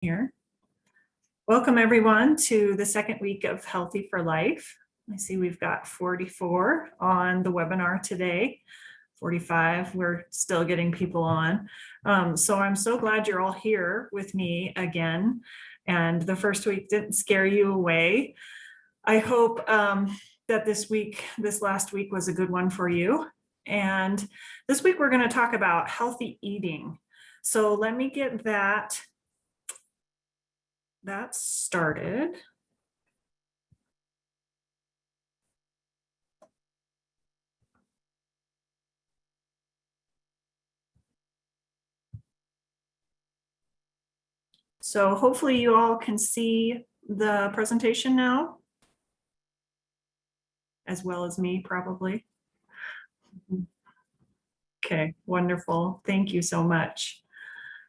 Here. Welcome everyone to the second week of Healthy for Life. I see we've got 44 on the webinar today, 45, we're still getting people on. So I'm so glad you're all here with me again. And the first week didn't scare you away. I hope that this last week was a good one for you. And this week we're going to talk about healthy eating. So let me get that started. So hopefully you all can see the presentation now, as well as me probably. Okay, wonderful. Thank you so much.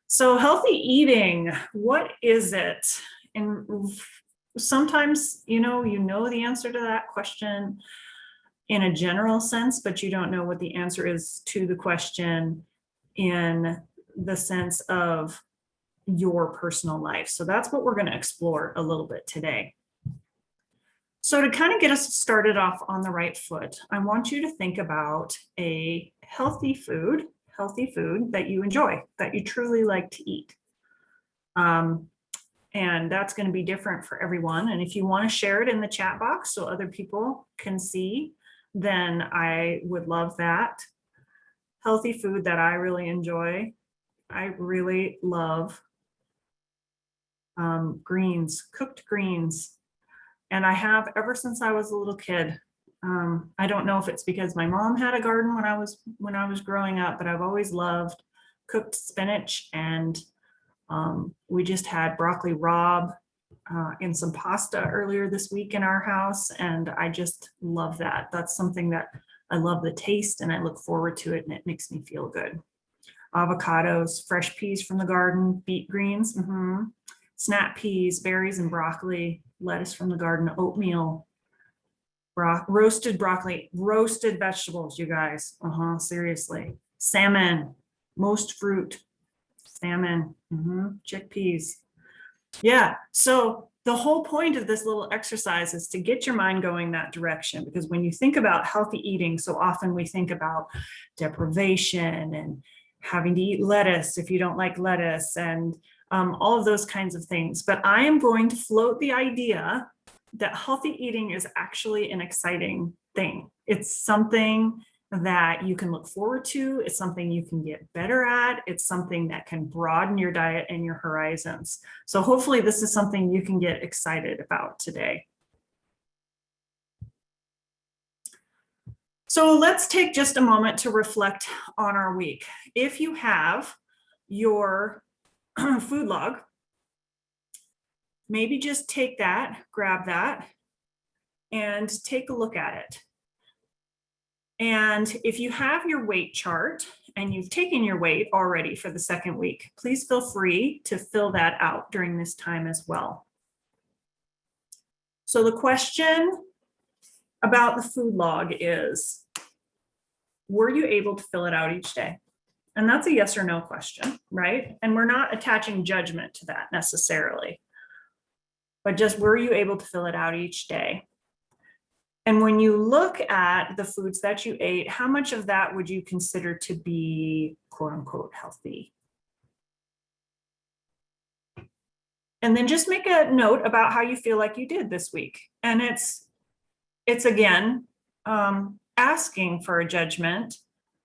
So healthy eating, what is it? And sometimes, you know the answer to that question in a general sense, but you don't know what the answer is to the question in the sense of your personal life. So that's what we're going to explore a little bit today. So to kind of get us started off on the right foot, I want you to think about a healthy food that you enjoy, that you truly like to eat. And that's going to be different for everyone. And if you want to share it in the chat box so other people can see, then I would love that. Healthy food that I really enjoy. I really love greens, cooked greens. And I have ever since I was a little kid. I don't know if it's because my mom had a garden when I was growing up, but I've always loved cooked spinach, and we just had broccoli rabe in some pasta earlier this week in our house, and I just love that. That's something that I love the taste, and I look forward to it, and it makes me feel good. Avocados, fresh peas from the garden, beet greens, snap peas, berries, and broccoli, lettuce from the garden, oatmeal, roasted broccoli, roasted vegetables, you guys. Seriously. Salmon, most fruit, salmon, chickpeas. Yeah, so the whole point of this little exercise is to get your mind going that direction, because when you think about healthy eating, so often we think about deprivation and having to eat lettuce if you don't like lettuce, and all of those kinds of things. But I am going to float the idea that healthy eating is actually an exciting thing. It's something that you can look forward to. It's something you can get better at. It's something that can broaden your diet and your horizons. So hopefully this is something you can get excited about today. So let's take just a moment to reflect on our week. If you have your food log, maybe just take that, grab that, and take a look at it. And if you have your weight chart and you've taken your weight already for the second week, please feel free to fill that out during this time as well. So the question about the food log is, were you able to fill it out each day? And that's a yes or no question, right? And we're not attaching judgment to that necessarily, but just were you able to fill it out each day? And when you look at the foods that you ate, how much of that would you consider to be quote unquote healthy? And then just make a note about how you feel like you did this week. And it's again, asking for a judgment,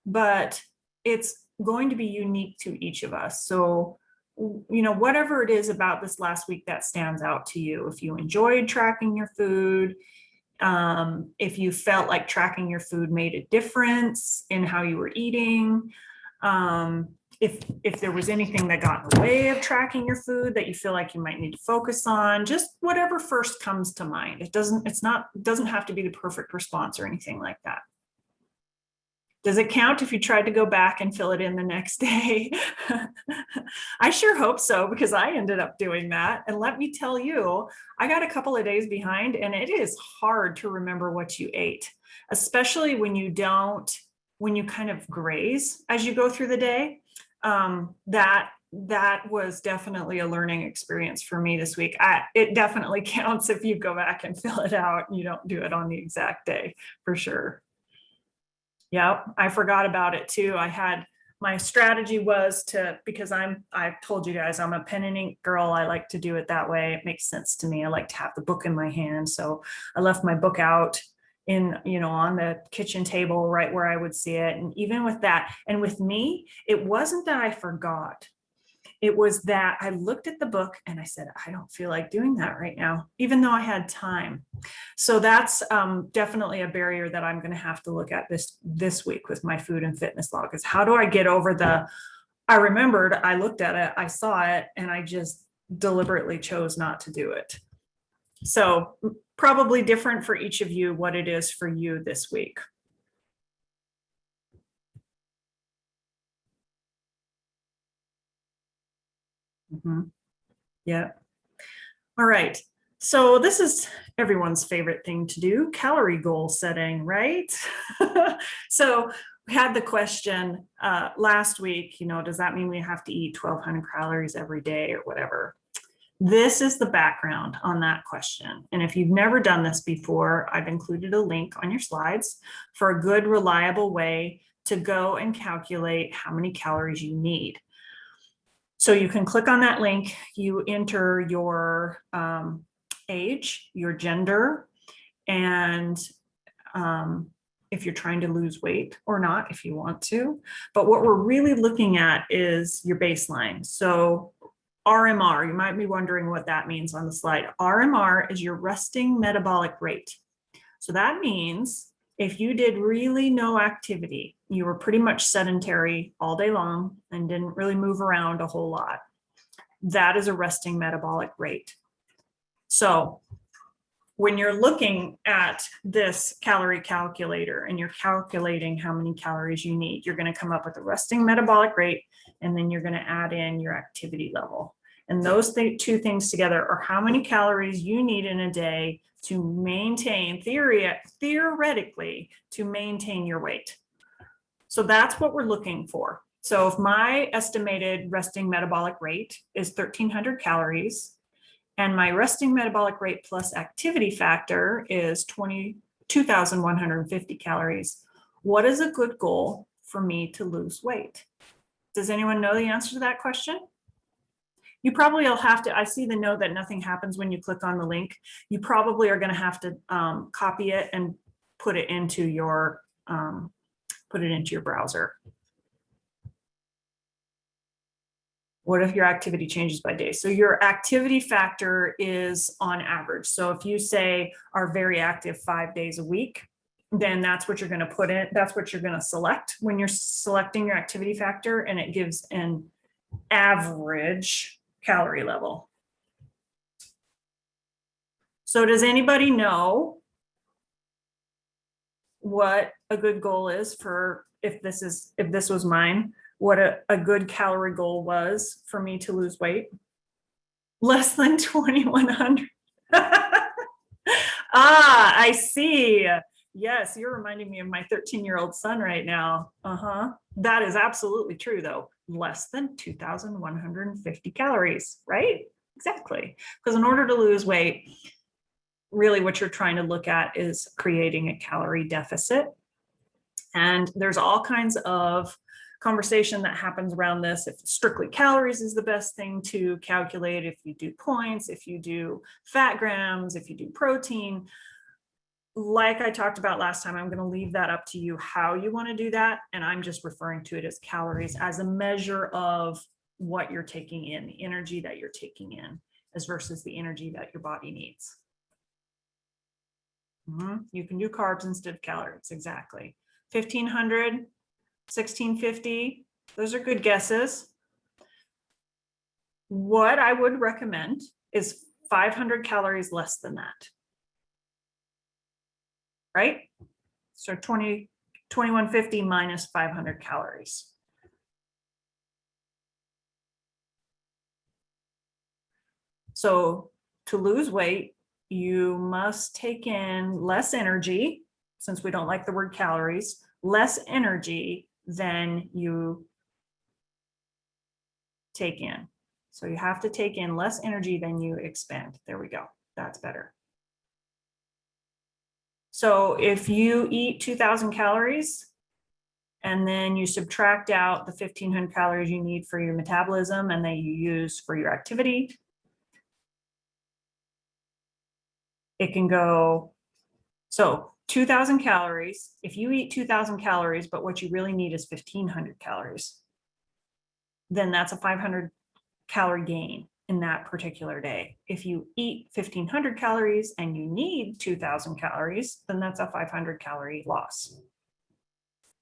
but it's going to be unique to each of us. So, whatever it is about this last week that stands out to you, if you enjoyed tracking your food, if you felt like tracking your food made a difference in how you were eating, if there was anything that got in the way of tracking your food that you feel like you might need to focus on, just whatever first comes to mind. It doesn't have to be the perfect response or anything like that. Does it count if you tried to go back and fill it in the next day? I sure hope so, because I ended up doing that. And let me tell you, I got a couple of days behind, and it is hard to remember what you ate, especially when you kind of graze as you go through the day. That that was definitely a learning experience for me this week. It definitely counts if you go back and fill it out. You don't do it on the exact day, for sure. Yep, I forgot about it too. My strategy was because I've told you guys, I'm a pen and ink girl. I like to do it that way. It makes sense to me. I like to have the book in my hand. So I left my book out on the kitchen table, right where I would see it. And even with that, and with me, it wasn't that I forgot. It was that I looked at the book and I said, I don't feel like doing that right now, even though I had time. So that's definitely a barrier that I'm going to have to look at this week with my food and fitness log, is how do I get over I remembered, I looked at it, I saw it, and I just deliberately chose not to do it. So probably different for each of you what it is for you this week. Yeah. All right. So this is everyone's favorite thing to do, calorie goal setting, right? So we had the question last week, does that mean we have to eat 1,200 calories every day or whatever? This is the background on that question. And if you've never done this before, I've included a link on your slides for a good, reliable way to go and calculate how many calories you need. So you can click on that link, you enter your age, your gender, and if you're trying to lose weight or not, if you want to. But what we're really looking at is your baseline. So RMR, you might be wondering what that means on the slide. RMR is your resting metabolic rate. So that means if you did really no activity, you were pretty much sedentary all day long and didn't really move around a whole lot, that is a resting metabolic rate. So when you're looking at this calorie calculator and you're calculating how many calories you need, you're going to come up with a resting metabolic rate, and then you're going to add in your activity level. And those two things together are how many calories you need in a day to maintain, theoretically, to maintain your weight. So that's what we're looking for. So if my estimated resting metabolic rate is 1,300 calories, and my resting metabolic rate plus activity factor is 2,150 calories, what is a good goal for me to lose weight? Does anyone know the answer to that question? You probably will have to, I see the note that nothing happens when you click on the link. You probably are going to have to copy it and put it into your browser. What if your activity changes by day? So your activity factor is on average. So if you say are very active 5 days a week, then that's what you're going to put in. That's what you're going to select when you're selecting your activity factor, and it gives an average calorie level. So does anybody know what a good goal is for, if this was mine, what a good calorie goal was for me to lose weight? Less than 2,100. I see. Yes, you're reminding me of my 13-year-old son right now. That is absolutely true, though. Less than 2,150 calories, right? Exactly. Because in order to lose weight, really what you're trying to look at is creating a calorie deficit. And there's all kinds of conversation that happens around this. If strictly calories is the best thing to calculate, if you do points, if you do fat grams, if you do protein. Like I talked about last time, I'm going to leave that up to you how you want to do that. And I'm just referring to it as calories as a measure of what you're taking in, the energy that you're taking in, as versus the energy that your body needs. You can do carbs instead of calories, exactly. 1,500, 1,650, those are good guesses. What I would recommend is 500 calories less than that. Right? So 2,150 minus 500 calories. So to lose weight, you must take in less energy, since we don't like the word calories, less energy than you take in. So you have to take in less energy than you expend. There we go. That's better. So if you eat 2,000 calories and then you subtract out the 1,500 calories you need for your metabolism and that you use for your activity, it can go, so 2,000 calories, if you eat 2,000 calories, but what you really need is 1,500 calories, then that's a 500 calorie gain in that particular day. If you eat 1,500 calories and you need 2,000 calories, then that's a 500 calorie loss.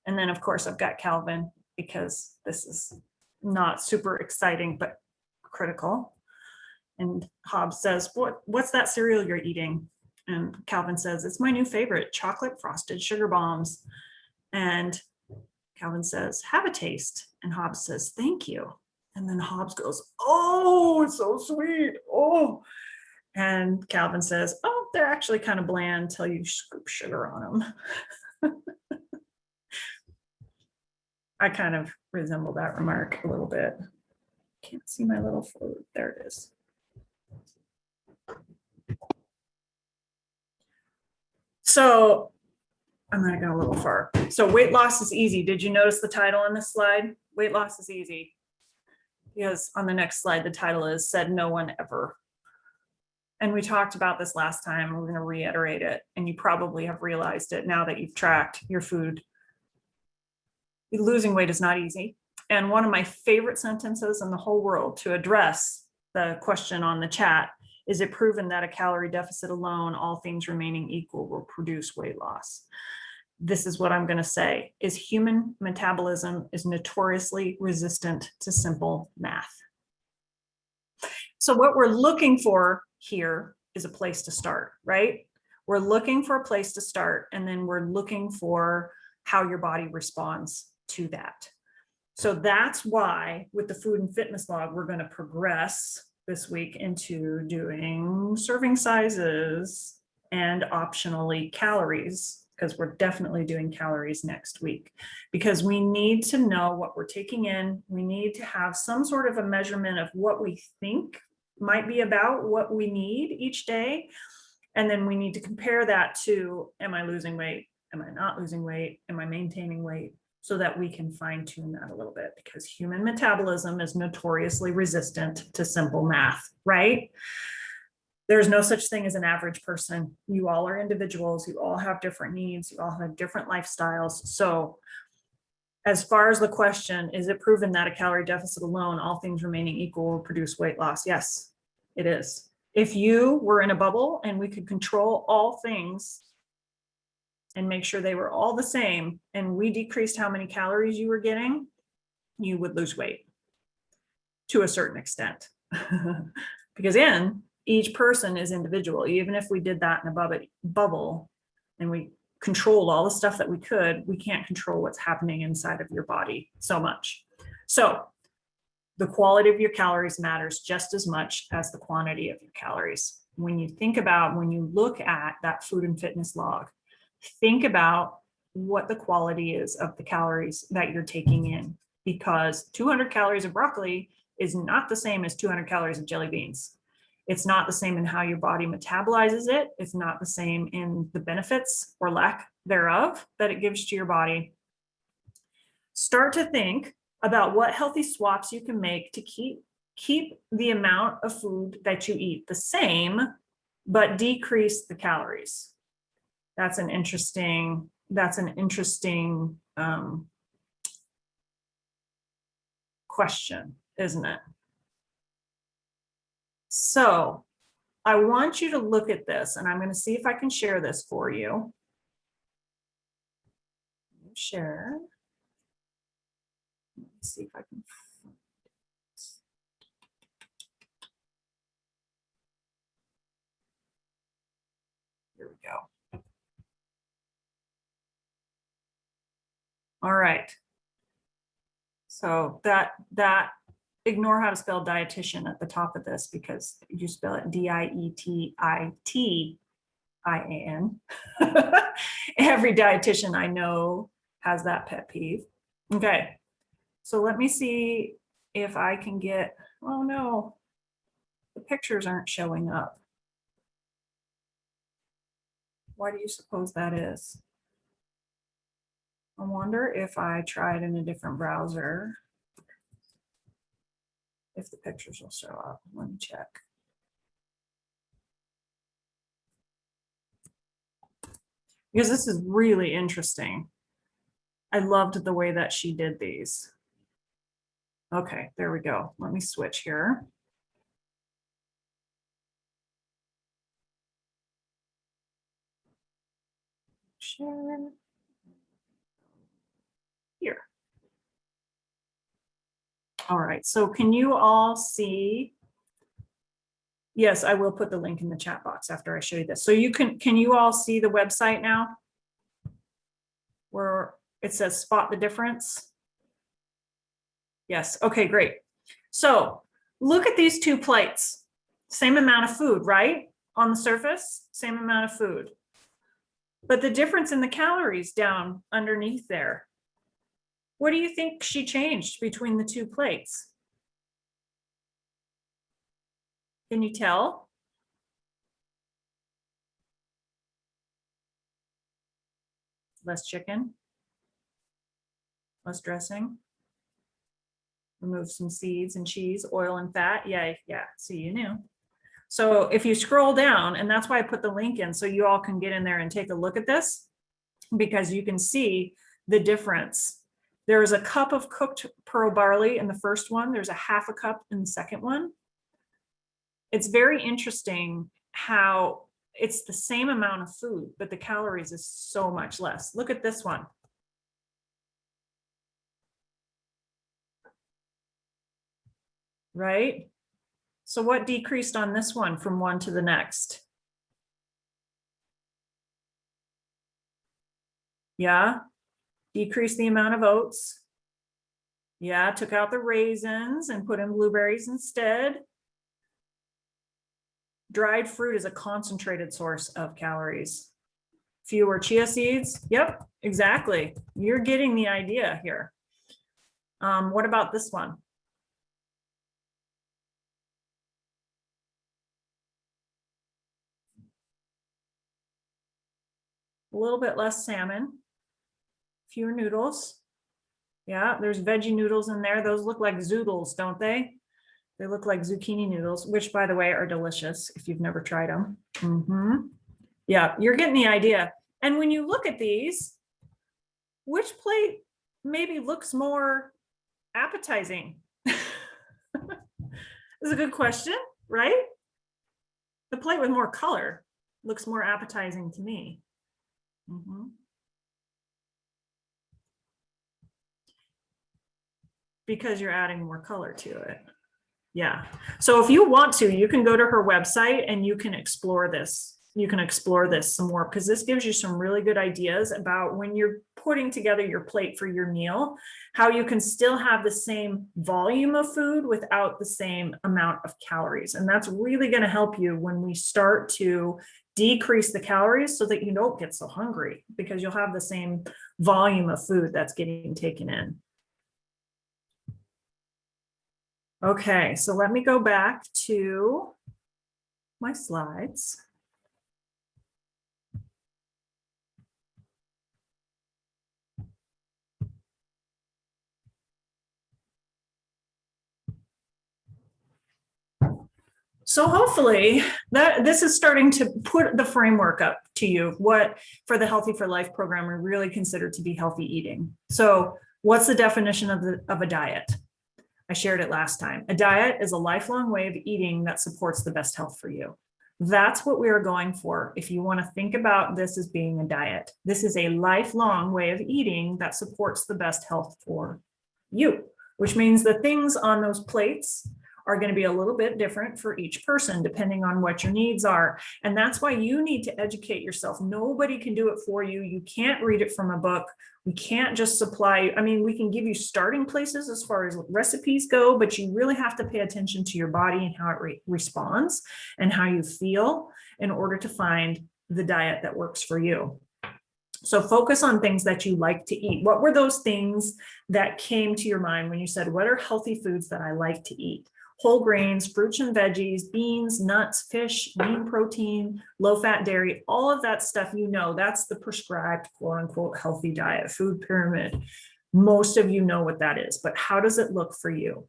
And then of course I've got Calvin, because this is not super exciting, but critical. And Hobbs says, what's that cereal you're eating? And Calvin says, it's my new favorite, chocolate frosted sugar bombs. And Calvin says, have a taste. And Hobbs says, thank you. And then Hobbs goes, oh, it's so sweet. Oh. And Calvin says, oh, they're actually kind of bland till you scoop sugar on them. I kind of resemble that remark a little bit. Can't see my little food. There it is. So I'm going to go a little far. So weight loss is easy. Did you notice the title on this slide? Weight loss is easy. Because on the next slide, the title is Said No One Ever. And we talked about this last time. We're going to reiterate it. And you probably have realized it now that you've tracked your food. Losing weight is not easy. And one of my favorite sentences in the whole world to address the question on the chat, is it proven that a calorie deficit alone, all things remaining equal, will produce weight loss? This is what I'm going to say, is human metabolism is notoriously resistant to simple math. So what we're looking for here is a place to start, right? We're looking for a place to start, and then we're looking for how your body responds to that. So that's why with the food and fitness log, we're going to progress this week into doing serving sizes and optionally calories, because we're definitely doing calories next week, because we need to know what we're taking in. We need to have some sort of a measurement of what we think might be about what we need each day. And then we need to compare that to, am I losing weight? Am I not losing weight? Am I maintaining weight? So that we can fine tune that a little bit, because human metabolism is notoriously resistant to simple math, right? There's no such thing as an average person. You all are individuals. You all have different needs. You all have different lifestyles. So as far as the question, is it proven that a calorie deficit alone, all things remaining equal, will produce weight loss? Yes, it is. If you were in a bubble and we could control all things and make sure they were all the same, and we decreased how many calories you were getting, you would lose weight to a certain extent. Because again, each person is individual. Even if we did that in a bubble and we controlled all the stuff that we could, we can't control what's happening inside of your body so much. So the quality of your calories matters just as much as the quantity of your calories. When you think about, when you look at that food and fitness log, think about what the quality is of the calories that you're taking in, because 200 calories of broccoli is not the same as 200 calories of jelly beans. It's not the same in how your body metabolizes it. It's not the same in the benefits or lack thereof that it gives to your body. Start to think about what healthy swaps you can make to keep the amount of food that you eat the same, but decrease the calories. That's an interesting question, isn't it? So I want you to look at this, and I'm going to see if I can share this for you. Share. Let me see if I can. Here we go. All right. So that ignore how to spell dietitian at the top of this, because you spell it D-I-E-T-I-T-I-A-N. Every dietitian I know has that pet peeve. Okay. So let me see if I can get, oh no, the pictures aren't showing up. Why do you suppose that is? I wonder if I tried in a different browser, if the pictures will show up. Let me check. Because this is really interesting. I loved the way that she did these. Okay, there we go. Let me switch here. Share. Here. All right, so can you all see? Yes, I will put the link in the chat box after I show you this. So you can you all see the website now? Where it says spot the difference? Yes, okay, great. So look at these two plates. Same amount of food, right? On the surface, same amount of food. But the difference in the calories down underneath there. What do you think she changed between the two plates? Can you tell? Less chicken, less dressing, remove some seeds and cheese, oil and fat. Yeah, see, you knew. So if you scroll down, and that's why I put the link in, so you all can get in there and take a look at this, because you can see the difference. There's a cup of cooked pearl barley in the first one. There's a half a cup in the second one. It's very interesting how it's the same amount of food, but the calories is so much less. Look at this one. Right? So what decreased on this one from one to the next? Yeah, decrease the amount of oats. Yeah, took out the raisins and put in blueberries instead. Dried fruit is a concentrated source of calories. Fewer chia seeds. Yep, exactly. You're getting the idea here. What about this one? A little bit less salmon, fewer noodles. Yeah, there's veggie noodles in there. Those look like zoodles, don't they? They look like zucchini noodles, which by the way are delicious if you've never tried them. Yeah, you're getting the idea. And when you look at these, which plate maybe looks more appetizing? This is a good question, right? The plate with more color looks more appetizing to me. Because you're adding more color to it. Yeah. So if you want to, you can go to her website and you can explore this. You can explore this some more, because this gives you some really good ideas about when you're putting together your plate for your meal, how you can still have the same volume of food without the same amount of calories. And that's really going to help you when we start to decrease the calories so that you don't get so hungry, because you'll have the same volume of food that's getting taken in. Okay, so let me go back to my slides. So hopefully this is starting to put the framework up to you, what for the Healthy for Life program we really consider to be healthy eating. So what's the definition of a diet? I shared it last time. A diet is a lifelong way of eating that supports the best health for you. That's what we are going for. If you want to think about this as being a diet, this is a lifelong way of eating that supports the best health for you, which means the things on those plates are going to be a little bit different for each person depending on what your needs are. And that's why you need to educate yourself. Nobody can do it for you. You can't read it from a book. We can't just supply, I mean, we can give you starting places as far as recipes go, but you really have to pay attention to your body and how it responds and how you feel in order to find the diet that works for you. So focus on things that you like to eat. What were those things that came to your mind when you said, what are healthy foods that I like to eat? Whole grains, fruits and veggies, beans, nuts, fish, lean protein, low-fat dairy, all of that stuff, that's the prescribed quote unquote healthy diet, food pyramid. Most of you know what that is, but how does it look for you?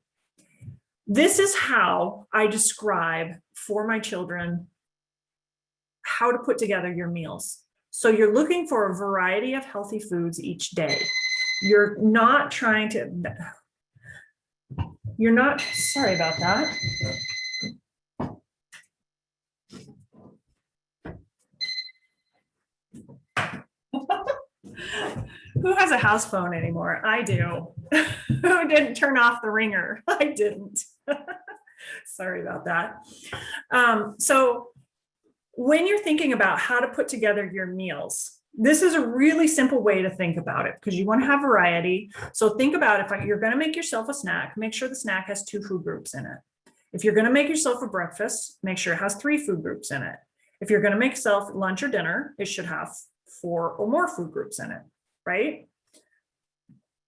This is how I describe for my children how to put together your meals. So you're looking for a variety of healthy foods each day. You're not, sorry about that. Who has a house phone anymore? I do. Who didn't turn off the ringer? I didn't. Sorry about that. So when you're thinking about how to put together your meals, this is a really simple way to think about it because you want to have variety. So think about if you're going to make yourself a snack, make sure the snack has 2 food groups in it. If you're going to make yourself a breakfast, make sure it has 3 food groups in it. If you're going to make yourself lunch or dinner, it should have 4 or more food groups in it, right?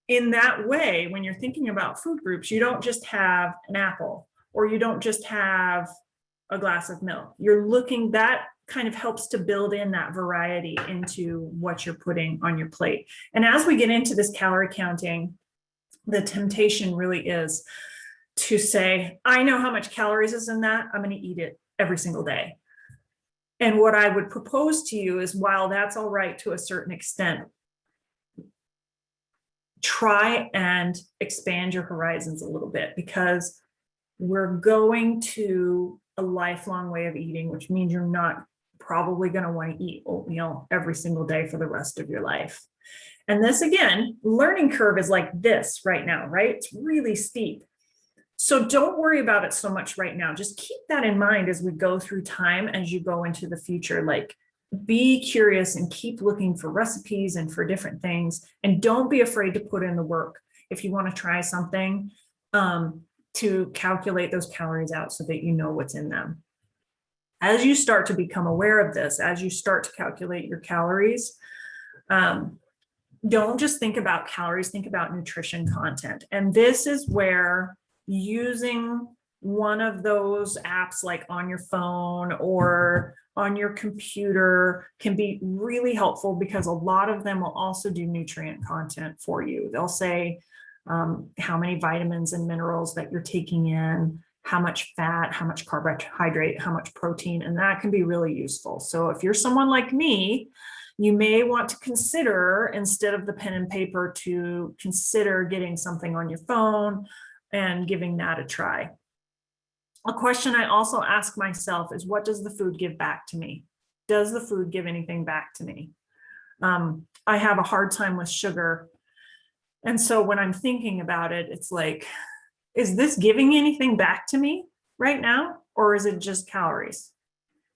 In that way, when you're thinking about food groups, you don't just have an apple or you don't just have a glass of milk. That kind of helps to build in that variety into what you're putting on your plate. And as we get into this calorie counting, the temptation really is to say, I know how much calories is in that. I'm going to eat it every single day. And what I would propose to you is, while that's all right to a certain extent, try and expand your horizons a little bit, because we're going to a lifelong way of eating, which means you're not probably going to want to eat oatmeal every single day for the rest of your life. And this, again, learning curve is like this right now, right? It's really steep. So don't worry about it so much right now. Just keep that in mind as we go through time, as you go into the future. Like, be curious and keep looking for recipes and for different things. And don't be afraid to put in the work if you want to try something, to calculate those calories out so that you know what's in them. As you start to become aware of this, as you start to calculate your calories, don't just think about calories, think about nutrition content. And this is where using one of those apps, like on your phone or on your computer, can be really helpful, because a lot of them will also do nutrient content for you. They'll say how many vitamins and minerals that you're taking in, how much fat, how much carbohydrate, how much protein, and that can be really useful. So if you're someone like me, you may want to consider, instead of the pen and paper, to consider getting something on your phone and giving that a try. A question I also ask myself is, what does the food give back to me? Does the food give anything back to me? I have a hard time with sugar. And so when I'm thinking about it, it's like, is this giving anything back to me right now? Or is it just calories?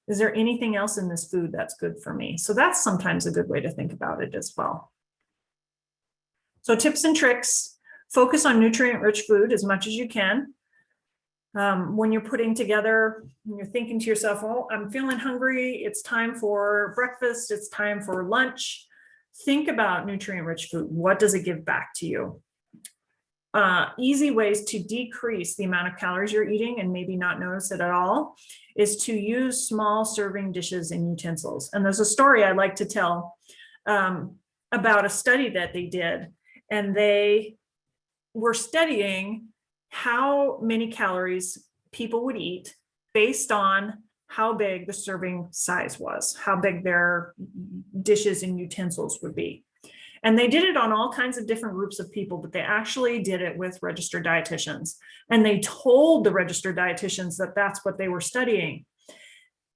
Is there anything else in this food that's good for me? So that's sometimes a good way to think about it as well. So tips and tricks: focus on nutrient-rich food as much as you can. When you're putting together, when you're thinking to yourself, oh, I'm feeling hungry, it's time for breakfast, it's time for lunch, think about nutrient-rich food. What does it give back to you? Easy ways to decrease the amount of calories you're eating and maybe not notice it at all is to use small serving dishes and utensils. And there's a story I like to tell about a study that they did, and they were studying how many calories people would eat based on how big the serving size was, how big their dishes and utensils would be. And they did it on all kinds of different groups of people, but they actually did it with registered dietitians. And they told the registered dietitians that that's what they were studying.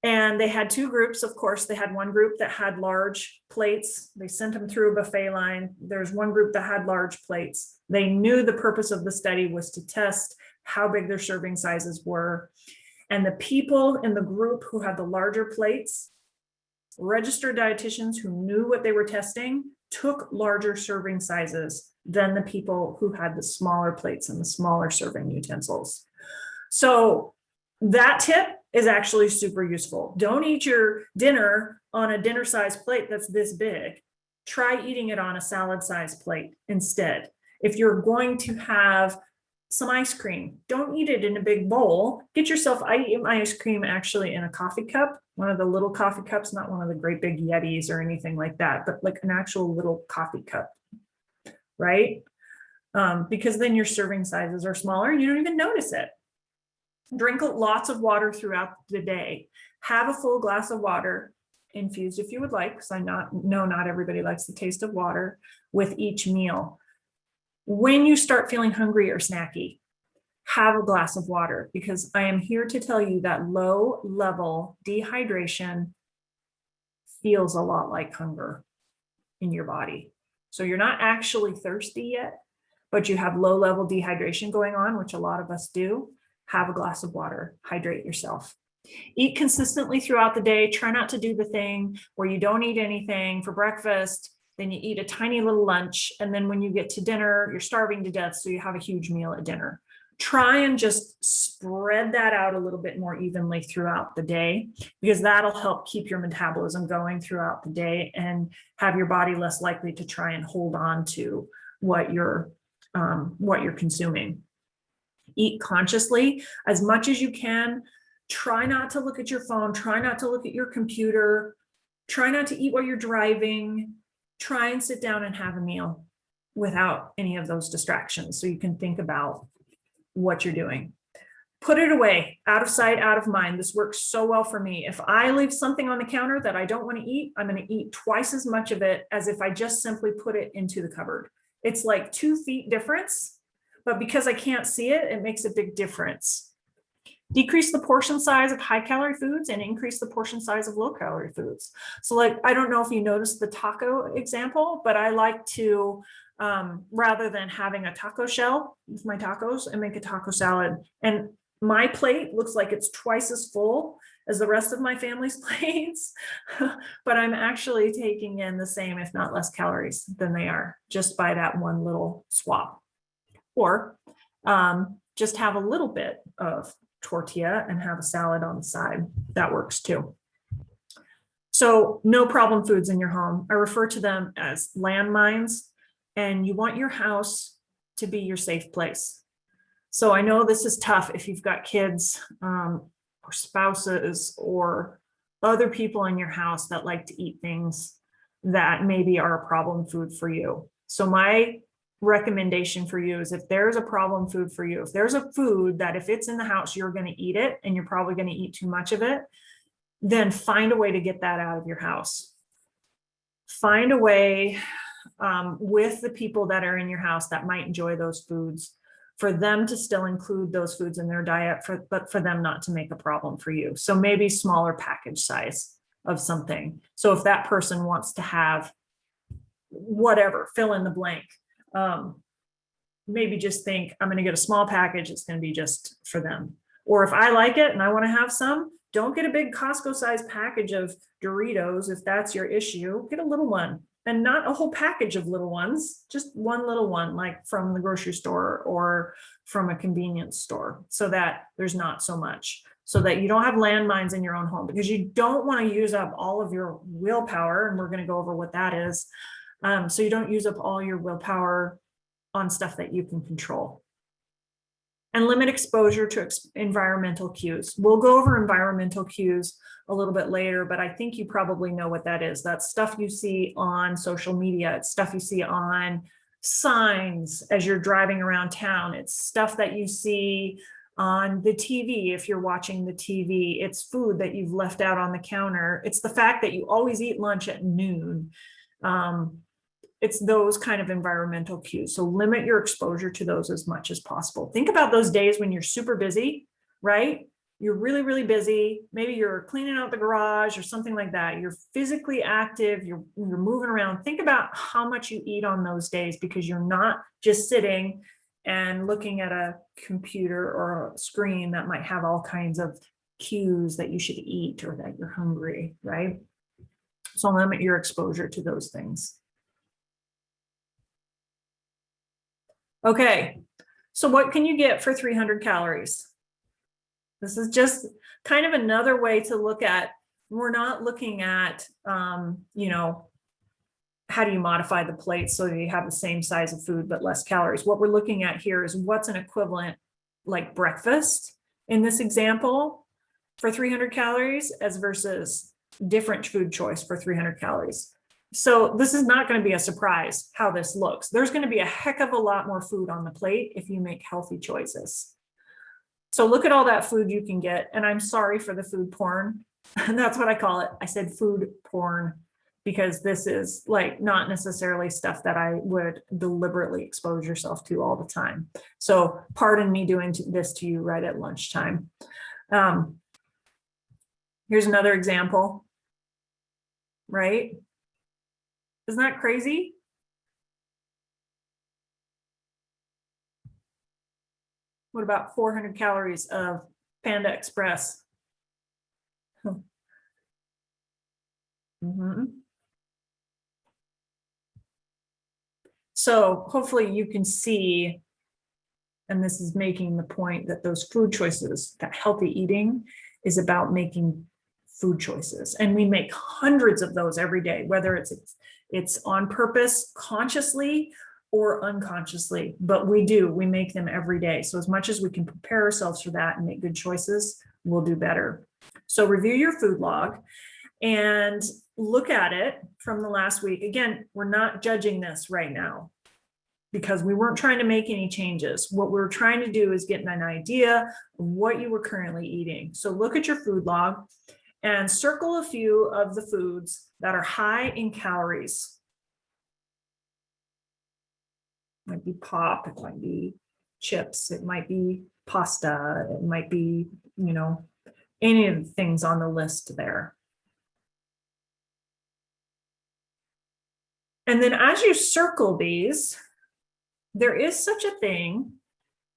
And they had 2 groups. Of course, they had one group that had large plates. They sent them through a buffet line. There's one group that had large plates. They knew the purpose of the study was to test how big their serving sizes were. And the people in the group who had the larger plates, registered dietitians who knew what they were testing, took larger serving sizes than the people who had the smaller plates and the smaller serving utensils. So that tip is actually super useful. Don't eat your dinner on a dinner size plate that's this big. try eating it on a salad sized plate instead. If you're going to have some ice cream, don't eat it in a big bowl. Get yourself, I eat my ice cream actually in a coffee cup, one of the little coffee cups, not one of the great big Yetis or anything like that, but like an actual little coffee cup, right? Because then your serving sizes are smaller and you don't even notice it. Drink lots of water throughout the day. Have a full glass of water, infused if you would like, because I know not everybody likes the taste of water, with each meal. When you start feeling hungry or snacky, have a glass of water, because I am here to tell you that low level dehydration feels a lot like hunger in your body. So you're not actually thirsty yet, but you have low level dehydration going on, which a lot of us do. Have a glass of water, hydrate yourself. Eat consistently throughout the day. Try not to do the thing where you don't eat anything for breakfast, then you eat a tiny little lunch, and then when you get to dinner, you're starving to death, so you have a huge meal at dinner. Try and just spread that out a little bit more evenly throughout the day, because that'll help keep your metabolism going throughout the day and have your body less likely to try and hold on to what you're consuming. Eat consciously as much as you can. Try not to look at your phone. Try not to look at your computer. Try not to eat while you're driving. Try and sit down and have a meal without any of those distractions, so you can think about what you're doing. Put it away, out of sight, out of mind. This works so well for me. If I leave something on the counter that I don't want to eat, I'm going to eat twice as much of it as if I just simply put it into the cupboard. It's like 2 feet difference, but because I can't see it, it makes a big difference. Decrease the portion size of high calorie foods and increase the portion size of low calorie foods. So like, I don't know if you noticed the taco example, but I like to, rather than having a taco shell with my tacos, I make a taco salad. And my plate looks like it's twice as full as the rest of my family's plates, but I'm actually taking in the same, if not less calories than they are, just by that one little swap. Or just have a little bit of tortilla and have a salad on the side. That works too. So no problem foods in your home. I refer to them as landmines, and you want your house to be your safe place. So I know this is tough if you've got kids or spouses or other people in your house that like to eat things that maybe are a problem food for you. So my recommendation for you is, if there's a problem food for you, if there's a food that if it's in the house, you're going to eat it and you're probably going to eat too much of it, then find a way to get that out of your house. Find a way with the people that are in your house that might enjoy those foods, for them to still include those foods in their diet, but for them not to make a problem for you. So maybe smaller package size of something. So if that person wants to have whatever, fill in the blank, maybe just think, I'm going to get a small package. It's going to be just for them. Or if I like it and I want to have some, don't get a big Costco sized package of Doritos. If that's your issue, get a little one, and not a whole package of little ones, just one little one, like from the grocery store or from a convenience store, so that there's not so much, so that you don't have landmines in your own home, because you don't want to use up all of your willpower. And we're going to go over what that is. So you don't use up all your willpower on stuff that you can control. And limit exposure to environmental cues. We'll go over environmental cues a little bit later, but I think you probably know what that is. That's stuff you see on social media. It's stuff you see on signs as you're driving around town. It's stuff that you see on the TV if you're watching the TV. It's food that you've left out on the counter. It's the fact that you always eat lunch at noon. It's those kind of environmental cues. So limit your exposure to those as much as possible. Think about those days when you're super busy, right? You're really, really busy. Maybe you're cleaning out the garage or something like that. You're physically active. You're moving around. Think about how much you eat on those days, because you're not just sitting and looking at a computer or a screen that might have all kinds of cues that you should eat or that you're hungry, right? So limit your exposure to those things. Okay, so what can you get for 300 calories? This is just kind of another way to look at, we're not looking at, how do you modify the plate so that you have the same size of food but less calories? What we're looking at here is what's an equivalent like breakfast in this example for 300 calories as versus different food choice for 300 calories. So this is not going to be a surprise how this looks. There's going to be a heck of a lot more food on the plate if you make healthy choices. So look at all that food you can get. And I'm sorry for the food porn. That's what I call it. I said food porn because this is like not necessarily stuff that I would deliberately expose yourself to all the time. So pardon me doing this to you right at lunchtime. Here's another example, right? Isn't that crazy? What about 400 calories of Panda Express? So hopefully you can see, and this is making the point that those food choices, that healthy eating is about making food choices. And we make hundreds of those every day, whether it's on purpose, consciously or unconsciously, but we make them every day. So as much as we can prepare ourselves for that and make good choices, we'll do better. So review your food log and look at it from the last week. Again, we're not judging this right now because we weren't trying to make any changes. What we're trying to do is get an idea of what you were currently eating. So look at your food log and circle a few of the foods that are high in calories. It might be pop, it might be chips, it might be pasta, it might be, any of the things on the list there. And then as you circle these, there is such a thing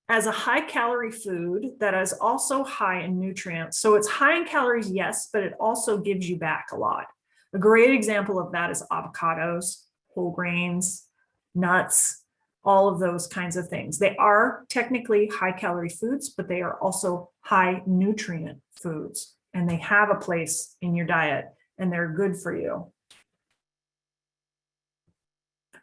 as a high calorie food that is also high in nutrients. So it's high in calories, yes, but it also gives you back a lot. A great example of that is avocados, whole grains, nuts, all of those kinds of things. They are technically high calorie foods, but they are also high nutrient foods, and they have a place in your diet and they're good for you.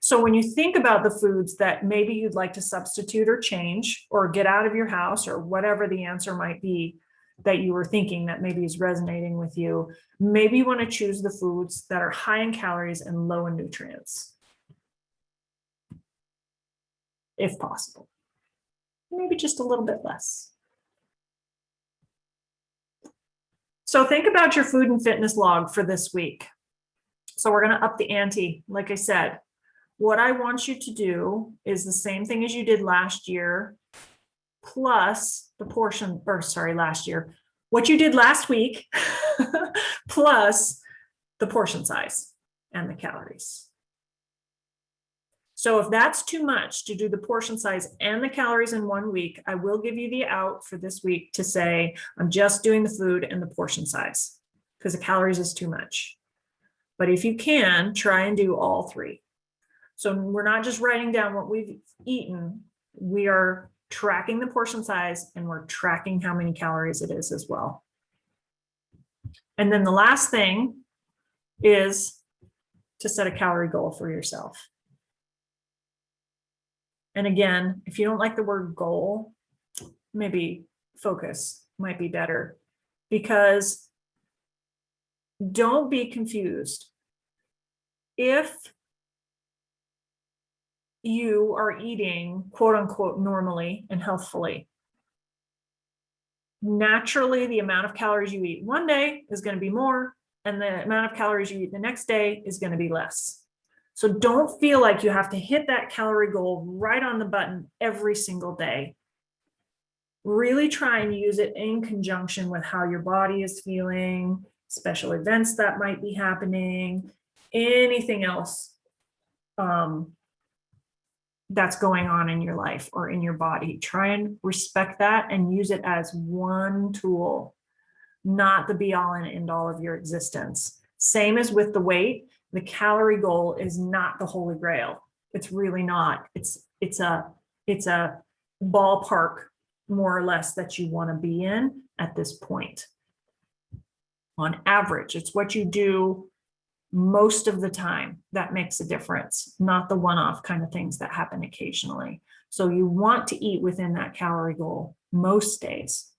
So when you think about the foods that maybe you'd like to substitute or change or get out of your house or whatever the answer might be that you were thinking that maybe is resonating with you, maybe you want to choose the foods that are high in calories and low in nutrients, if possible. Maybe just a little bit less. So think about your food and fitness log for this week. So we're going to up the ante, like I said. What I want you to do is the same thing as you did last year, plus the portion, or sorry, last year, what you did last week, plus the portion size and the calories. So if that's too much to do the portion size and the calories in 1 week, I will give you the out for this week to say, I'm just doing the food and the portion size because the calories is too much. But if you can, try and do all three. So we're not just writing down what we've eaten, we are tracking the portion size and we're tracking how many calories it is as well. And then the last thing is to set a calorie goal for yourself. And again, if you don't like the word goal, maybe focus might be better, because don't be confused. If you are eating quote unquote normally and healthfully, naturally the amount of calories you eat one day is going to be more and the amount of calories you eat the next day is going to be less. So don't feel like you have to hit that calorie goal right on the button every single day. Really try and use it in conjunction with how your body is feeling, special events that might be happening, anything else that's going on in your life or in your body. Try and respect that and use it as one tool, not the be all and end all of your existence. Same as with the weight, the calorie goal is not the holy grail. It's really not. It's a ballpark more or less that you want to be in at this point. On average, it's what you do most of the time that makes a difference, not the one-off kind of things that happen occasionally. So you want to eat within that calorie goal most days,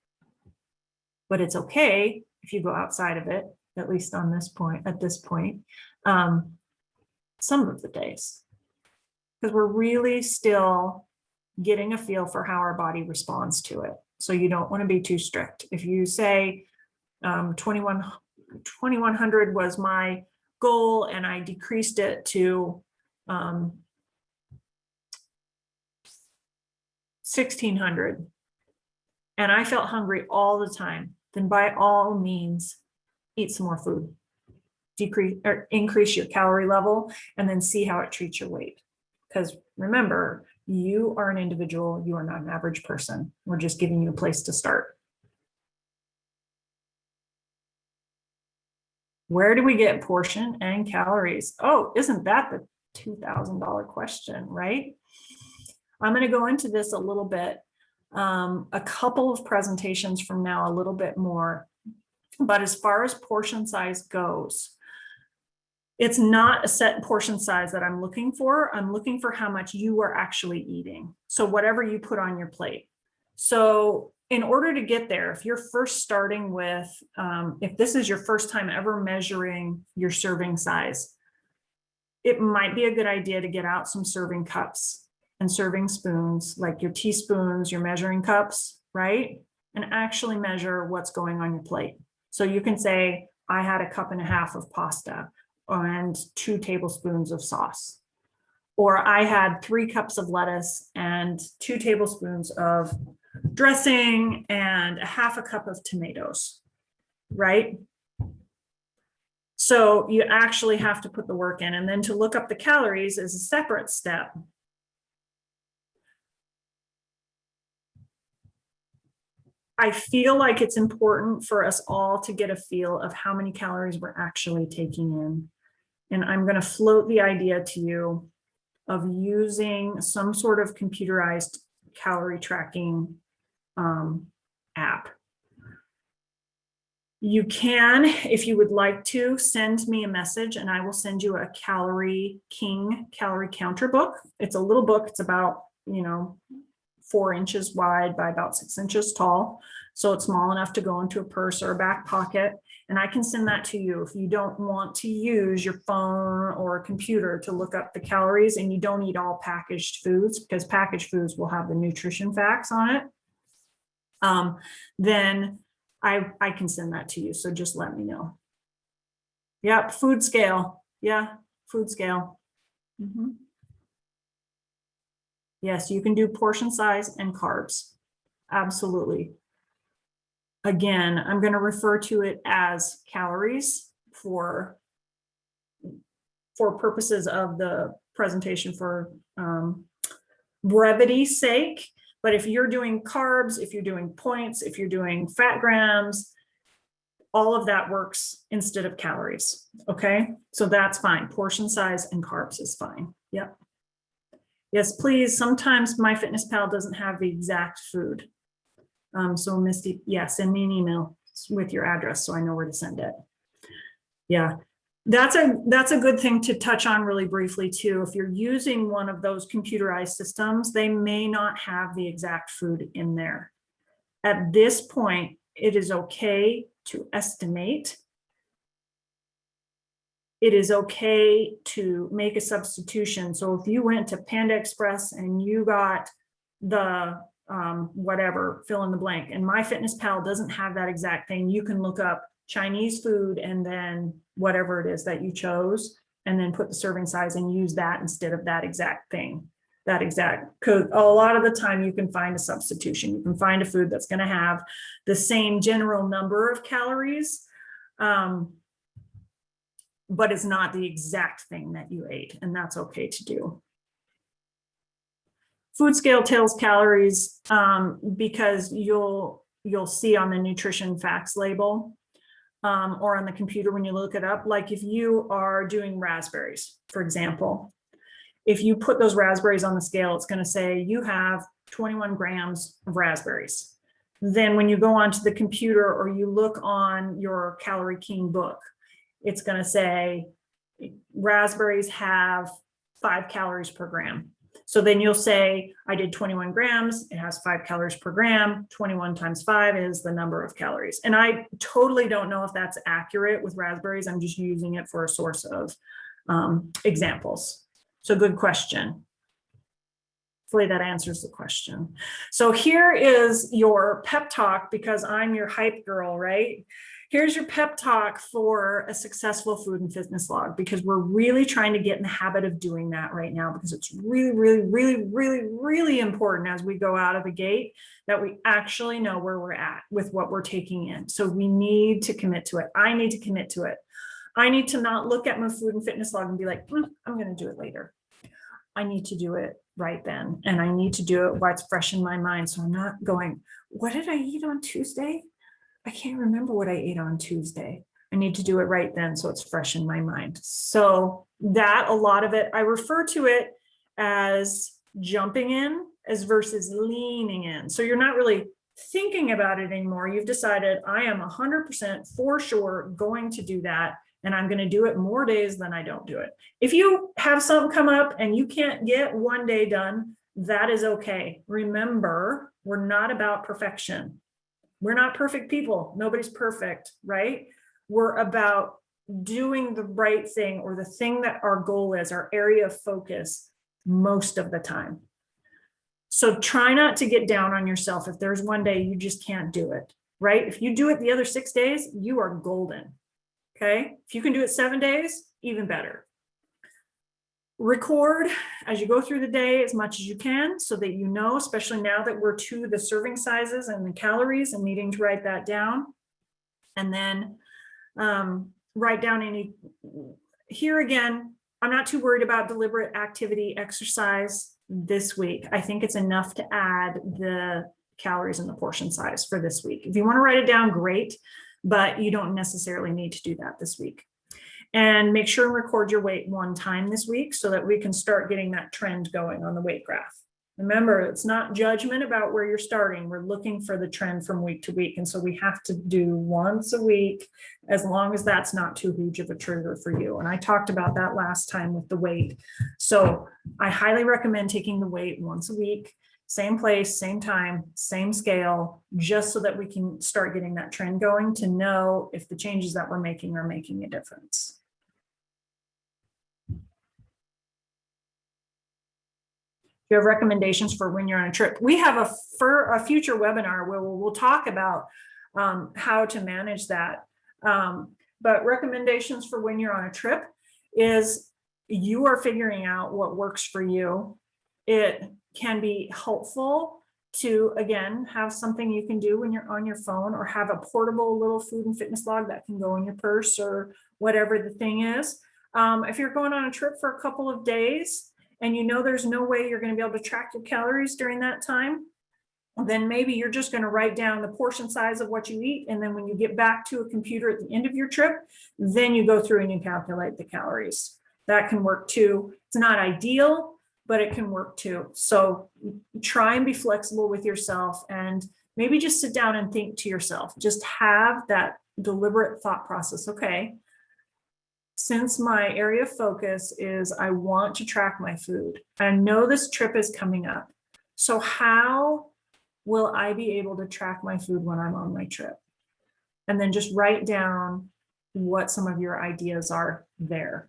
but it's okay if you go outside of it, at least on this point, at this point, some of the days, because we're really still getting a feel for how our body responds to it. So you don't want to be too strict. If you say 2100 was my goal and I decreased it to 1600 and I felt hungry all the time, then by all means eat some more food, decrease or increase your calorie level, and then see how it treats your weight. Because remember, you are an individual, you are not an average person. We're just giving you a place to start. Where do we get portion and calories? Oh, isn't that the $2,000 question, right? I'm going to go into this a little bit, a couple of presentations from now, a little bit more. But as far as portion size goes, it's not a set portion size that I'm looking for. I'm looking for how much you are actually eating. So whatever you put on your plate. So in order to get there, if you're first starting with, if this is your first time ever measuring your serving size, it might be a good idea to get out some serving cups and serving spoons, like your teaspoons, your measuring cups, right? And actually measure what's going on your plate. So you can say, I had 1.5 cups of pasta and 2 tablespoons of sauce. Or I had 3 cups of lettuce and 2 tablespoons of dressing and 1/2 cup of tomatoes, right? So you actually have to put the work in. And then to look up the calories is a separate step. I feel like it's important for us all to get a feel of how many calories we're actually taking in. And I'm going to float the idea to you of using some sort of computerized calorie tracking app. You can, if you would like to, send me a message and I will send you a Calorie King calorie counter book. It's a little book. It's about, 4 inches wide by about 6 inches tall. So it's small enough to go into a purse or a back pocket. And I can send that to you if you don't want to use your phone or a computer to look up the calories and you don't eat all packaged foods, because packaged foods will have the nutrition facts on it. Then I can send that to you. So just let me know. Yep, food scale. Yeah, food scale. Mm-hmm. Yes, you can do portion size and carbs. Absolutely. Again, I'm going to refer to it as calories for purposes of the presentation for brevity's sake. But if you're doing carbs, if you're doing points, if you're doing fat grams, all of that works instead of calories. Okay, so that's fine. Portion size and carbs is fine. Yep. Yes, please. Sometimes MyFitnessPal doesn't have the exact food. So Misty, yeah, send me an email with your address so I know where to send it. Yeah, that's a good thing to touch on really briefly too. If you're using one of those computerized systems, they may not have the exact food in there. At this point, it is okay to estimate. It is okay to make a substitution. So if you went to Panda Express and you got the whatever, fill in the blank, and MyFitnessPal doesn't have that exact thing, you can look up Chinese food and then whatever it is that you chose, and then put the serving size and use that instead of that exact thing. Because a lot of the time you can find a substitution. You can find a food that's going to have the same general number of calories, but it's not the exact thing that you ate, and that's okay to do. Food scale tells calories because you'll see on the nutrition facts label or on the computer when you look it up. Like if you are doing raspberries, for example, if you put those raspberries on the scale, it's going to say you have 21 grams of raspberries. Then when you go onto the computer or you look on your Calorie King book, it's going to say raspberries have 5 calories per gram. So then you'll say, I did 21 grams, it has 5 calories per gram, 21 times 5 is the number of calories. And I totally don't know if that's accurate with raspberries. I'm just using it for a source of examples. So good question. Hopefully that answers the question. So here is your pep talk, because I'm your hype girl, right? Here's your pep talk for a successful food and fitness log, because we're really trying to get in the habit of doing that right now, because it's really, really, really, really, really important as we go out of the gate that we actually know where we're at with what we're taking in. So we need to commit to it. I need to commit to it. I need to not look at my food and fitness log and be like, I'm going to do it later. I need to do it right then. And I need to do it while it's fresh in my mind. So I'm not going, what did I eat on Tuesday? I can't remember what I ate on Tuesday. I need to do it right then so it's fresh in my mind. So that, a lot of it, I refer to it as jumping in as versus leaning in. So you're not really thinking about it anymore. You've decided, I am 100% for sure going to do that. And I'm going to do it more days than I don't do it. If you have something come up and you can't get one day done, that is okay. Remember, we're not about perfection. We're not perfect people. Nobody's perfect, right? We're about doing the right thing, or the thing that our goal is, our area of focus, most of the time. So try not to get down on yourself if there's one day you just can't do it, right? If you do it the other 6 days, you are golden. Okay, if you can do it 7 days, even better. Record as you go through the day as much as you can, so that you know, especially now that we're to the serving sizes and the calories and needing to write that down. And then write down any, here again, I'm not too worried about deliberate activity exercise this week. I think it's enough to add the calories and the portion size for this week. If you want to write it down, great. But you don't necessarily need to do that this week. And make sure and record your weight one time this week so that we can start getting that trend going on the weight graph. Remember, it's not judgment about where you're starting. We're looking for the trend from week to week. And so we have to do once a week, as long as that's not too huge of a trigger for you. And I talked about that last time with the weight. So I highly recommend taking the weight once a week. Same place, same time, same scale, just so that we can start getting that trend going to know if the changes that we're making are making a difference. You have recommendations for when you're on a trip. We have a future webinar where we'll talk about how to manage that. But recommendations for when you're on a trip is you are figuring out what works for you. It can be helpful to, again, have something you can do when you're on your phone, or have a portable little food and fitness log that can go in your purse or whatever the thing is. If you're going on a trip for a couple of days and you know there's no way you're going to be able to track your calories during that time, then maybe you're just going to write down the portion size of what you eat. And then when you get back to a computer at the end of your trip, then you go through and you calculate the calories. That can work too. It's not ideal, but it can work too. So try and be flexible with yourself, and maybe just sit down and think to yourself, just have that deliberate thought process. Okay, since my area of focus is I want to track my food, I know this trip is coming up. So how will I be able to track my food when I'm on my trip? And then just write down what some of your ideas are there.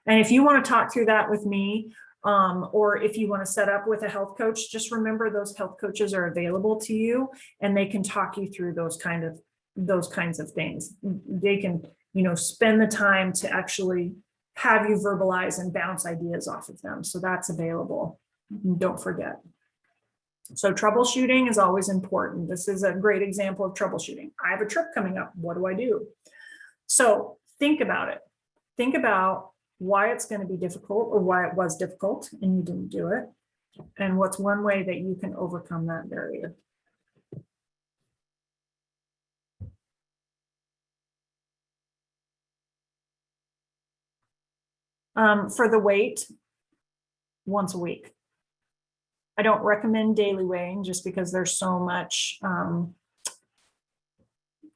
And if you want to talk through that with me, or if you want to set up with a health coach, just remember those health coaches are available to you, and they can talk you through those kinds of things. They can, spend the time to actually have you verbalize and bounce ideas off of them. So that's available. Don't forget. So troubleshooting is always important. This is a great example of troubleshooting. I have a trip coming up. What do I do? So think about it. Think about why it's going to be difficult, or why it was difficult and you didn't do it, and what's one way that you can overcome that barrier. For the weight, once a week. I don't recommend daily weighing just because there's so much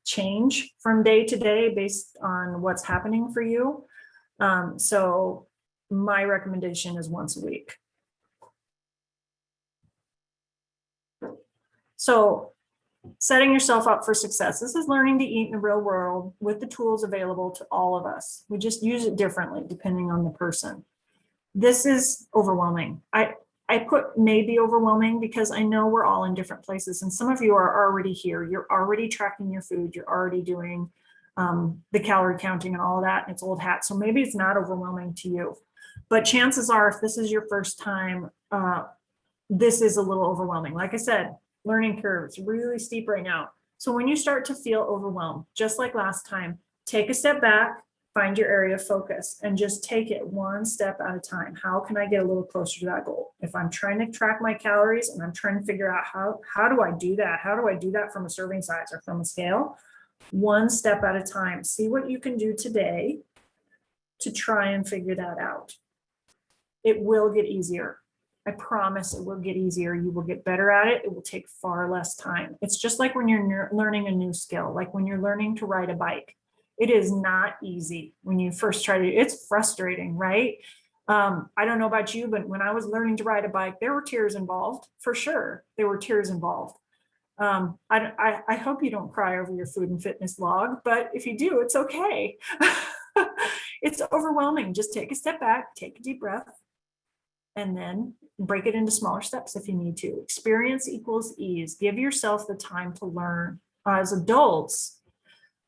change from day to day based on what's happening for you. So my recommendation is once a week. So setting yourself up for success. This is learning to eat in the real world with the tools available to all of us. We just use it differently depending on the person. This is overwhelming. I put maybe overwhelming because I know we're all in different places, and some of you are already here. You're already tracking your food. You're already doing the calorie counting and all of that. And it's old hat. So maybe it's not overwhelming to you, but chances are if this is your first time, this is a little overwhelming. Like I said, learning curve, it's really steep right now. So when you start to feel overwhelmed, just like last time, take a step back, find your area of focus, and just take it one step at a time. How can I get a little closer to that goal? If I'm trying to track my calories and I'm trying to figure out how do I do that? How do I do that from a serving size or from a scale? One step at a time. See what you can do today to try and figure that out. It will get easier. I promise it will get easier. You will get better at it. It will take far less time. It's just like when you're learning a new skill, like when you're learning to ride a bike. It is not easy when you first try to, it's frustrating, right? I don't know about you, but when I was learning to ride a bike, there were tears involved, for sure. There were tears involved. I hope you don't cry over your food and fitness log, but if you do, it's okay. It's overwhelming. Just take a step back, take a deep breath, and then break it into smaller steps if you need to. Experience equals ease. Give yourself the time to learn. As adults,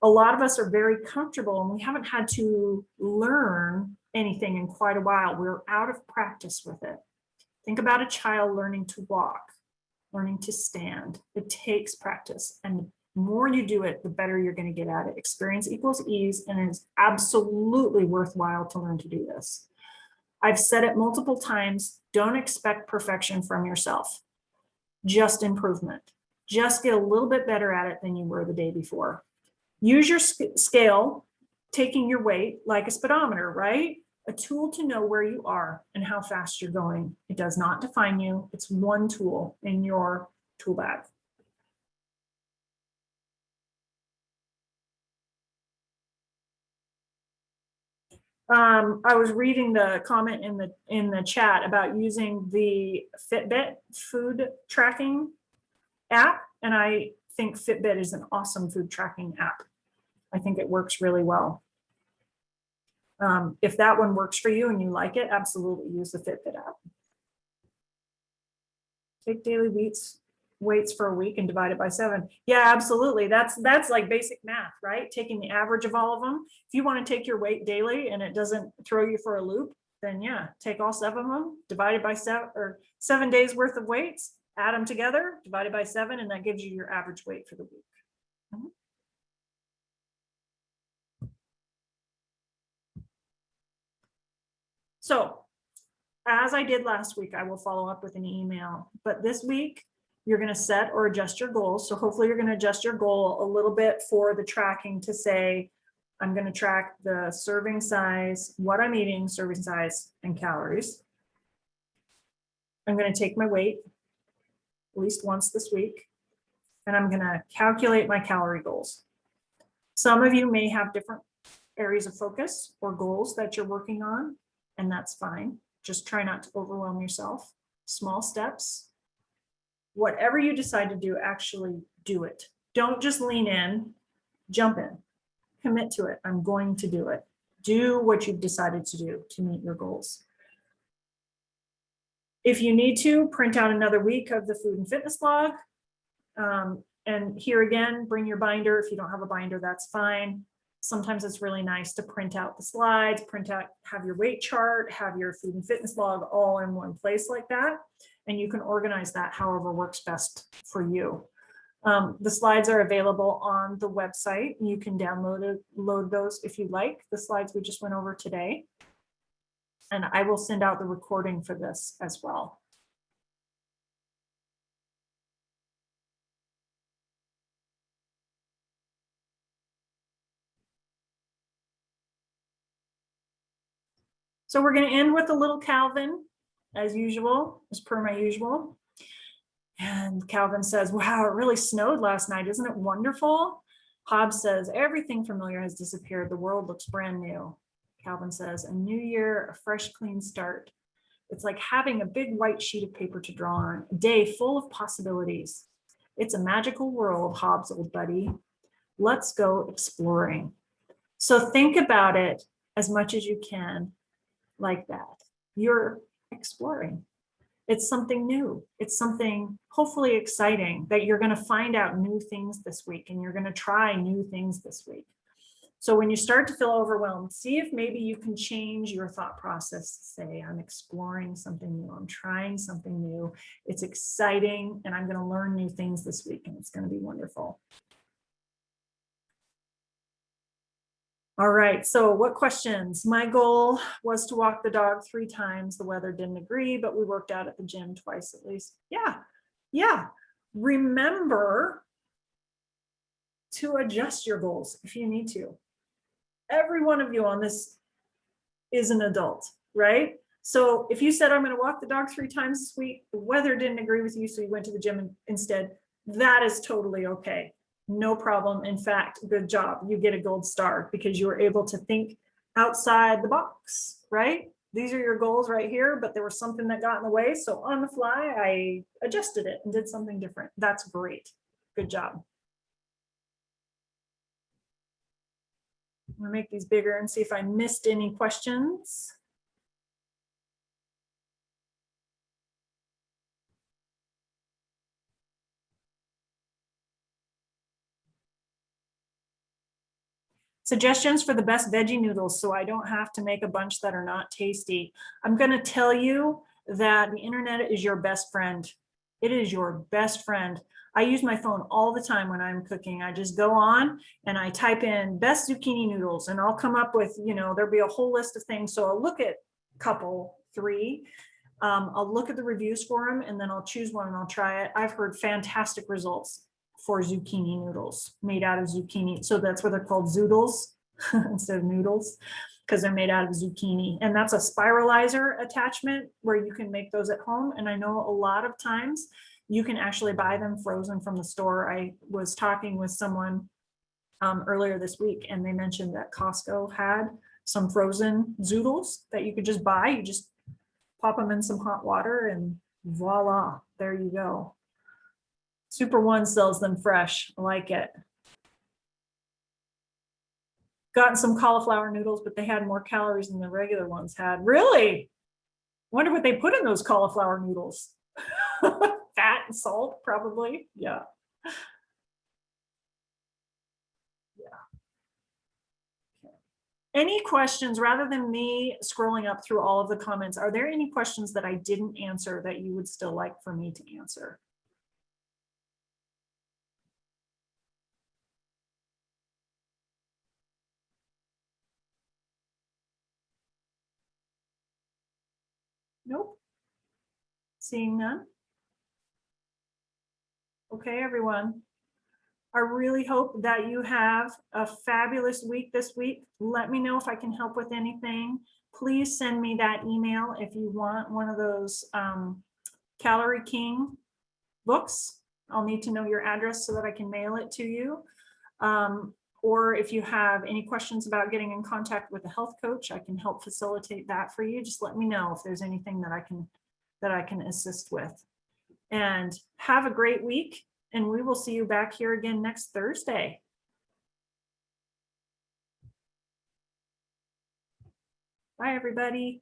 a lot of us are very comfortable and we haven't had to learn anything in quite a while. We're out of practice with it. Think about a child learning to walk, learning to stand. It takes practice, and the more you do it, the better you're going to get at it. Experience equals ease, and it's absolutely worthwhile to learn to do this. I've said it multiple times, don't expect perfection from yourself, just improvement. Just get a little bit better at it than you were the day before. Use your scale, taking your weight like a speedometer, right? A tool to know where you are and how fast you're going. It does not define you. It's one tool in your tool bag. I was reading the comment in the chat about using the Fitbit food tracking app, and I think Fitbit is an awesome food tracking app. I think it works really well. If that one works for you and you like it, absolutely use the Fitbit app. Take daily weights for a week and divide it by 7. Yeah, absolutely. That's like basic math, right? Taking the average of all of them. If you want to take your weight daily and it doesn't throw you for a loop, then yeah, take all 7 of them, divide it by 7, or 7 days worth of weights, add them together, divide it by 7, and that gives you your average weight for the week. So as I did last week, I will follow up with an email, but this week you're going to set or adjust your goals. So hopefully you're going to adjust your goal a little bit for the tracking to say, I'm going to track the serving size, what I'm eating, serving size, and calories. I'm going to take my weight at least once this week, and I'm going to calculate my calorie goals. Some of you may have different areas of focus or goals that you're working on, and that's fine. Just try not to overwhelm yourself. Small steps. Whatever you decide to do, actually do it. Don't just lean in, jump in. Commit to it. I'm going to do it. Do what you've decided to do to meet your goals. If you need to, print out another week of the food and fitness log. And here again, bring your binder. If you don't have a binder, that's fine. Sometimes it's really nice to print out the slides, have your weight chart, have your food and fitness log all in one place like that. And you can organize that however works best for you. The slides are available on the website. You can load those if you like, the slides we just went over today. And I will send out the recording for this as well. So we're going to end with a little Calvin, as usual, as per my usual. And Calvin says, wow, it really snowed last night. Isn't it wonderful? Hobbes says, everything familiar has disappeared. The world looks brand new. Calvin says, a new year, a fresh, clean start. It's like having a big white sheet of paper to draw on, a day full of possibilities. It's a magical world, Hobbs, old buddy. Let's go exploring. So think about it as much as you can like that. You're exploring. It's something new. It's something hopefully exciting that you're going to find out new things this week and you're going to try new things this week. So when you start to feel overwhelmed, see if maybe you can change your thought process. Say, I'm exploring something new. I'm trying something new. It's exciting and I'm going to learn new things this week and it's going to be wonderful. All right, so what questions? My goal was to walk the dog 3 times. The weather didn't agree, but we worked out at the gym twice at least. Yeah. Remember to adjust your goals if you need to. Every one of you on this is an adult, right? So if you said, I'm going to walk the dog 3 times this week, the weather didn't agree with you, so you went to the gym instead, that is totally okay. No problem. In fact, good job. You get a gold star because you were able to think outside the box, right? These are your goals right here, but there was something that got in the way. So on the fly, I adjusted it and did something different. That's great. Good job. I'm gonna make these bigger and see if I missed any questions. Suggestions for the best veggie noodles so I don't have to make a bunch that are not tasty. I'm going to tell you that the internet is your best friend. It is your best friend. I use my phone all the time when I'm cooking. I just go on and I type in best zucchini noodles and I'll come up with, there'll be a whole list of things. So I'll look at a couple, 3. I'll look at the reviews for them and then I'll choose one and I'll try it. I've heard fantastic results for zucchini noodles made out of zucchini. So that's why they're called zoodles instead of noodles, because they're made out of zucchini. And that's a spiralizer attachment where you can make those at home. And I know a lot of times you can actually buy them frozen from the store. I was talking with someone earlier this week and they mentioned that Costco had some frozen zoodles that you could just buy. You just pop them in some hot water and voila, there you go. Super One sells them fresh. I like it. Gotten some cauliflower noodles, but they had more calories than the regular ones had. Really? Wonder what they put in those cauliflower noodles. Fat and salt, probably. Yeah. Any questions, rather than me scrolling up through all of the comments, are there any questions that I didn't answer that you would still like for me to answer? Nope. Seeing none. Okay, everyone. I really hope that you have a fabulous week this week. Let me know if I can help with anything. Please send me that email if you want one of those Calorie King books. I'll need to know your address so that I can mail it to you. Or if you have any questions about getting in contact with a health coach, I can help facilitate that for you. Just let me know if there's anything that I can assist with. And have a great week. And we will see you back here again next Thursday. Bye, everybody.